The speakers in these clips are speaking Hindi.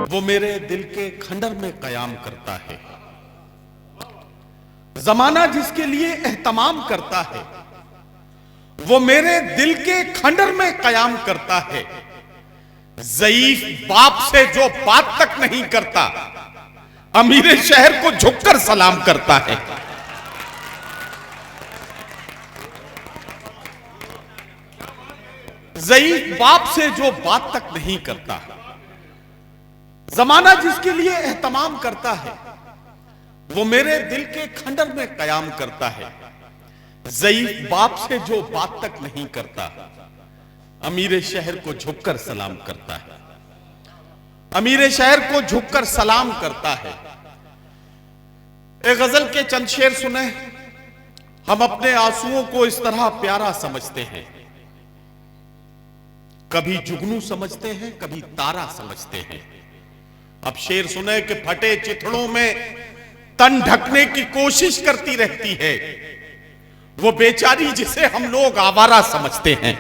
वो मेरे दिल के खंडर में कयाम करता है। जमाना जिसके लिए एहतमाम करता है, वो मेरे दिल के खंडर में कयाम करता है। ज़ईफ बाप से जो बात तक नहीं करता, अमीरे शहर को झुककर सलाम करता है। ज़ईफ बाप से जो बात तक नहीं करता, जमाना जिसके लिए एहतमाम करता है, वो मेरे दिल के खंडर में कयाम करता है। ज़ईफ बाप से जो बात तक नहीं करता, अमीरे शहर को झुककर सलाम करता है। अमीरे शहर को झुककर सलाम करता है। एक गजल के चंद शेर सुने। हम अपने आंसुओं को इस तरह प्यारा समझते हैं, कभी जुगनू समझते हैं, कभी तारा समझते हैं। अब शेर सुने कि फटे चिथड़ों में तन ढकने की कोशिश करती रहती है वो बेचारी जिसे हम लोग आवारा समझते हैं।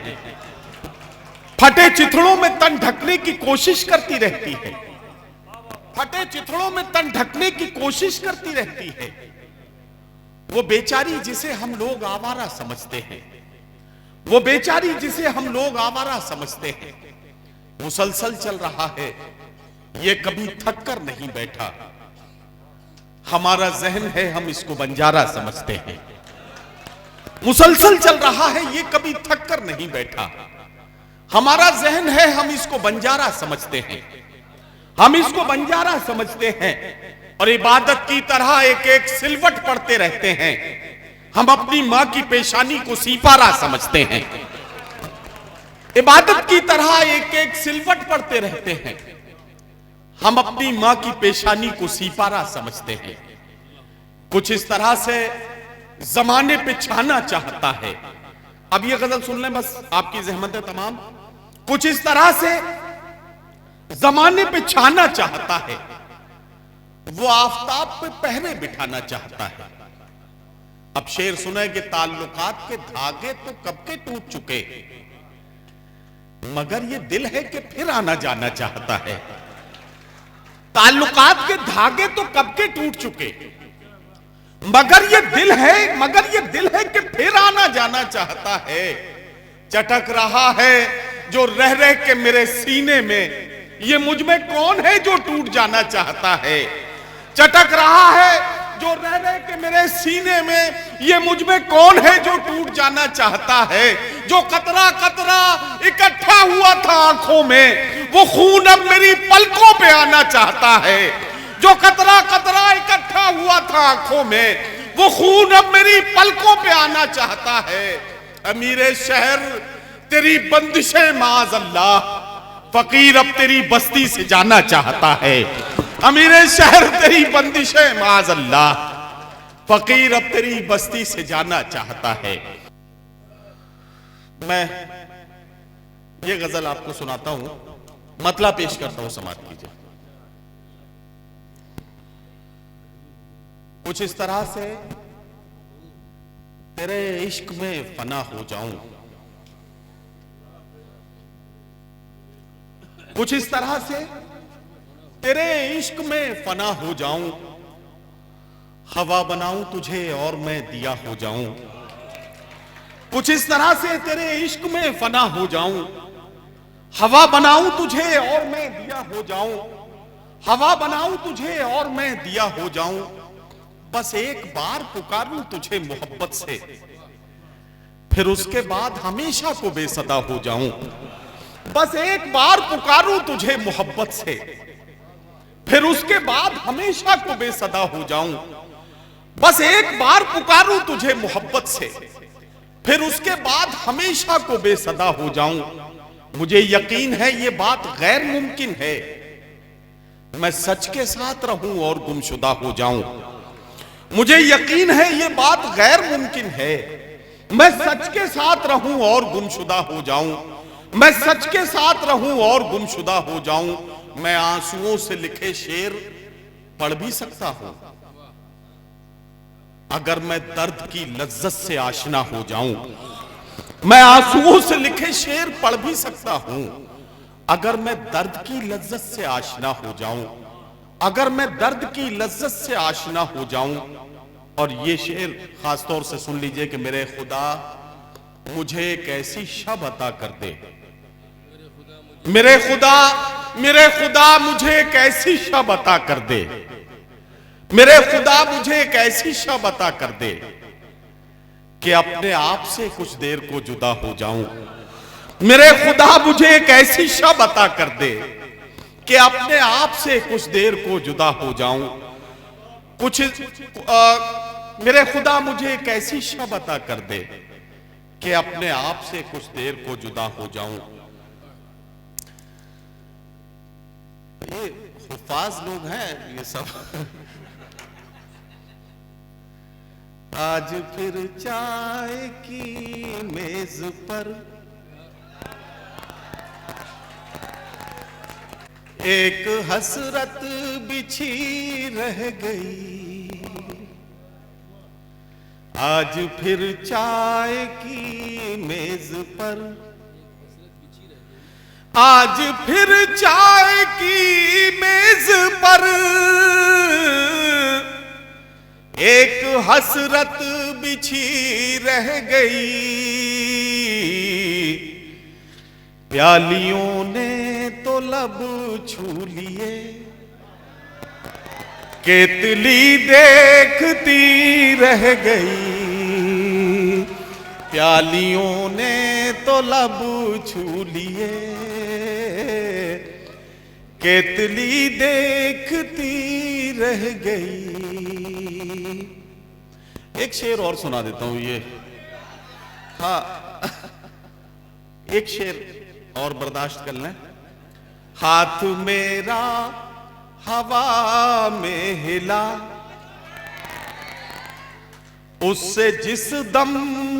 फटे चिथड़ों में तन ढकने की कोशिश करती रहती है, फटे चिथड़ों में तन ढकने की कोशिश करती रहती है वो बेचारी जिसे हम लोग आवारा समझते हैं, वो बेचारी जिसे हम लोग आवारा समझते हैं। मुसलसल चल रहा है, ये कभी थक कर नहीं बैठा। हमारा जहन है, हम इसको बंजारा समझते हैं। मुसलसल चल रहा है, ये कभी थक कर नहीं बैठा। हमारा जहन है, हम इसको बंजारा समझते हैं, हम इसको बंजारा समझते हैं। और इबादत की तरह एक एक सिलवट पढ़ते रहते हैं। हम अपनी मां की पेशानी को सीपारा समझते हैं। इबादत की तरह एक एक सिलवट पढ़ते रहते हैं। हम अपनी मां की पेशानी को सीपारा समझते हैं। कुछ इस तरह से जमाने पे छाना चाहता है। अब ये गजल सुन लें, बस आपकी ज़हमत है तमाम। कुछ इस तरह से जमाने पे छाना चाहता है, वो आफताब पे पहरे बिठाना चाहता है। अब शेर सुने कि ताल्लुकात के धागे तो कब के टूट चुके, मगर ये दिल है कि फिर आना जाना चाहता है। ताल्लुकात के धागे तो कब के टूट चुके, मगर ये दिल है कि फिर आना जाना चाहता है। चटक रहा है जो रह रह के मेरे सीने में, ये मुझ में कौन है जो टूट जाना चाहता है। चटक रहा है जो रह रह के मेरे सीने में, ये मुझ में कौन है जो टूट जाना चाहता है। जो कतरा कतरा इकट्ठा हुआ था आंखों में, वो खून अब मेरी पलकों पे आना चाहता है। जो कतरा कतरा इकट्ठा हुआ था आंखों में, वो खून अब मेरी पलकों पे आना चाहता है। अमीरे शहर तेरी बंदिशें माज़ अल्लाह, फकीर अब तेरी बस्ती से जाना चाहता है। अमीरे शहर तेरी बंदिशें माज़ अल्लाह, फकीर अब तेरी बस्ती से जाना चाहता है। मैं ये गजल आपको सुनाता हूं, मतलब पेश करता हूं, समाप्त कीजिए। कुछ इस तरह से तेरे इश्क में फना हो जाऊं, कुछ इस तरह से तेरे इश्क में फना हो जाऊं। हवा बनाऊं तुझे और मैं दिया हो जाऊं। कुछ इस तरह से तेरे इश्क में फना हो जाऊं। हवा बनाऊं तुझे और मैं दिया हो जाऊं। हवा बनाऊं तुझे और मैं दिया हो जाऊं। बस एक बार पुकारूं तुझे मोहब्बत से, फिर उसके बाद हमेशा को बेसदा हो जाऊं। बस एक बार पुकारूं तुझे मोहब्बत से, फिर उसके बाद हमेशा को बेसदा हो जाऊं। बस एक बार पुकारूं तुझे मोहब्बत से, फिर उसके बाद हमेशा को बेसदा हो जाऊं। मुझे यकीन है ये बात गैर मुमकिन है, मैं सच के साथ रहूं और गुमशुदा हो जाऊं। मुझे यकीन है ये बात गैर मुमकिन है, मैं सच के साथ रहूं और गुमशुदा हो जाऊं। मैं सच के साथ रहूं और गुमशुदा हो जाऊं। मैं आंसुओं से लिखे शेर पढ़ भी सकता हूं, अगर मैं दर्द की लज्जत से आशना हो जाऊं। मैं आंसुओं से लिखे शेर पढ़ भी सकता हूं, अगर मैं दर्द की लज्जत से आशना हो जाऊं, अगर मैं दर्द की लज्जत से आशना हो जाऊं। और ये शेर खासतौर से सुन लीजिए कि मेरे खुदा मुझे एक ऐसी शब अता कर दे, मेरे खुदा मुझे एक ऐसी शब अता कर दे, मेरे खुदा मुझे एक ऐसी शब अता कर दे कि अपने आप से कुछ देर को जुदा हो जाऊं। मेरे खुदा मुझे एक ऐसी शब अता कर दे कि अपने आप से कुछ देर को जुदा हो जाऊं। मेरे खुदा मुझे एक ऐसी शब अता कर दे कि अपने आप से कुछ देर को जुदा हो जाऊं। ये हुफ्फाज लोग हैं ये सब। आज फिर चाय की मेज पर एक हसरत बिछी रह गई, आज फिर चाय की मेज पर, आज फिर चाय की मेज पर एक हसरत बिछी रह गई। प्यालियों ने तो लब छू लिए, केतली देखती रह गई। प्यालियों ने तो लब छू लिए, केतली देखती रह गई। एक शेर और सुना देता हूं ये, हाँ एक शेर और बर्दाश्त कर लें। हाथ मेरा हवा में हिला, उससे जिस दम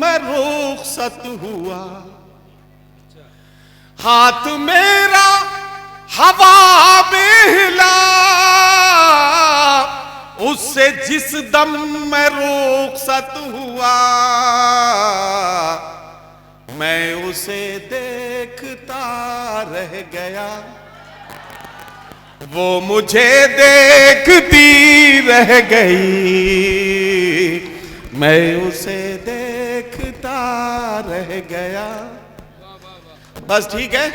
में रुखसत हुआ। हाथ मेरा हवा में हिला, उससे जिस दम में रुखसत हुआ। मैं उसे देखता रह गया, वो मुझे देखती रह गई। मैं उसे देखता रह गया। बस ठीक है।